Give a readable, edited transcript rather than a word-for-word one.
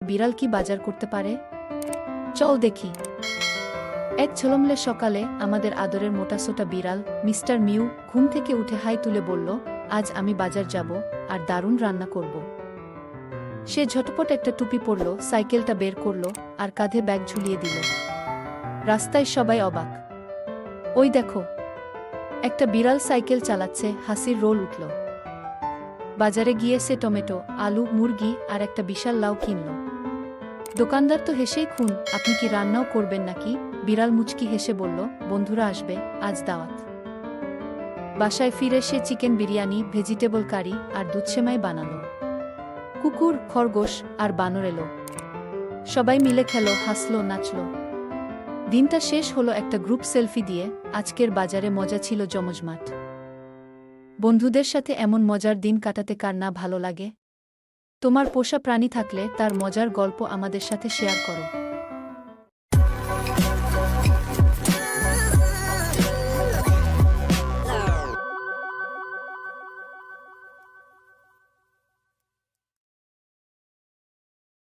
বিড়াল কি বাজার করতে পারে? চল দেখি। এক ঝলমলে সকালে আমাদের আদরের মোটাসোটা বিড়াল মিস্টার মিউ ঘুম থেকে উঠে হাই তুলে বলল, আজ আমি বাজার যাব আর দারুণ রান্না করব। সে ঝটপট একটা টুপি পরল, সাইকেলটা বের করল আর কাঁধে ব্যাগ ঝুলিয়ে দিল। রাস্তায় সবাই অবাক। ওই দেখো, একটা বিড়াল সাইকেল চালাচ্ছে, হাসির রোল উঠল। বাজারে গিয়ে সে টমেটো, আলু, মুরগি আর একটা বিশাল লাউ কিনল। দোকানদার তো হেসেই খুন, আপনি কি রান্নাও করবেন নাকি? বিড়াল মুচকি হেসে বলল, বন্ধুরা আসবে, আজ দাওয়াত। বাসায় ফিরে সে চিকেন বিরিয়ানি, ভেজিটেবল কারি আর দুধসেমাই বানালো। কুকুর, খরগোশ আর বানর এলো। সবাই মিলে খেলো, হাসলো, নাচলো। দিনটা শেষ হলো একটা গ্রুপ সেলফি দিয়ে। আজকের বাজারে মজা ছিল জমজমাট। বন্ধুদের সাথে এমন মজার দিন কাটাতে কার না ভালো লাগে? তোমার পোষা প্রাণী থাকলে তার মজার গল্প আমাদের সাথে শেয়ার করো।